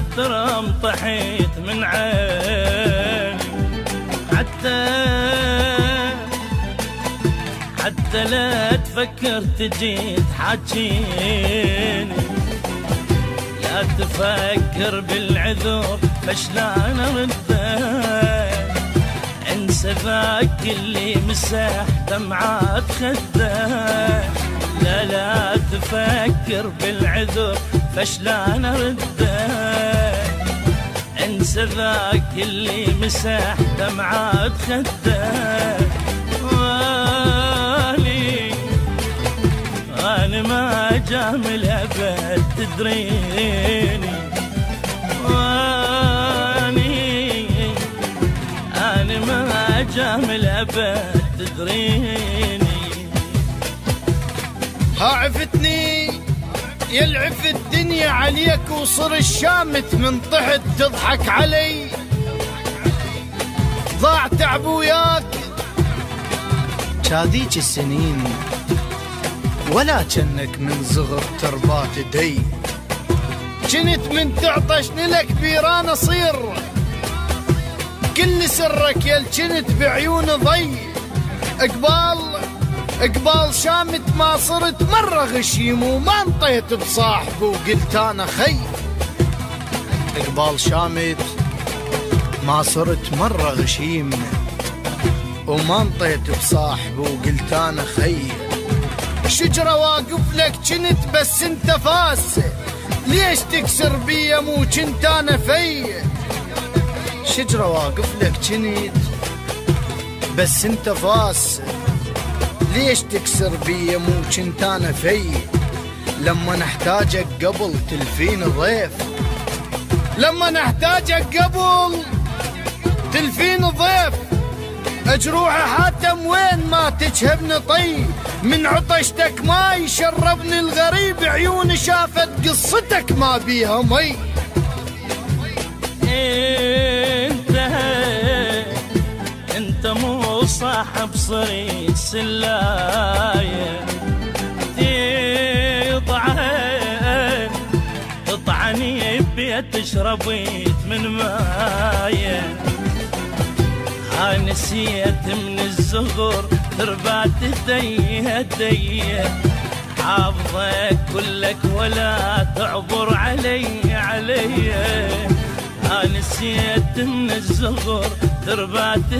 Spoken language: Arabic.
احترم طحيت من عيني، حتى لا تفكر تجي تحاجيني، لا تفكر بالعذور فشلان ردك، انسى ذاك اللي مسح دمعات خدك، لا تفكر بالعذور فشلان ردك، انسى ذاك اللي مسح دمعات خدك. أنا ما جامل أبد تدريني، أنا ما جامل أبد تدريني. ها عفتني يلعب الدنيا عليك وصر الشامت من طحت تضحك علي، ضاع تعب وياك شاديك السنين ولا جنك من صغر تربات دي، جنت من تعطشني لك بيران اصير، كل سرك يل جنت بعيون ضي، اقبال شامت ما صرت مرة غشيم وما انطيت بصاحبه وقلت انا خي، اقبال شامت ما صرت مرة غشيم وما انطيت بصاحبه وقلت انا خي، شجرة واقف لك جنت بس انت فاس، ليش تكسر بيا مو جنت انا في، شجرة واقف لك جنت بس انت فاس، ليش تكسر بيا مو جنت انا في، لما نحتاجك قبل تلفين ضيف، لما نحتاجك قبل تلفين ضيف، اجروح حاتم وين ما تجهبني طي، من عطشتك ما يشربني الغريب، عيوني شافت قصتك ما بيها مي. انت مو صاحب صريح سلاية، تطعني بيت تشربيت من مايه، نسيت من الزهور تربات هدية، حافظك كلك ولا تعبر علي، نسيت من الزهور تربات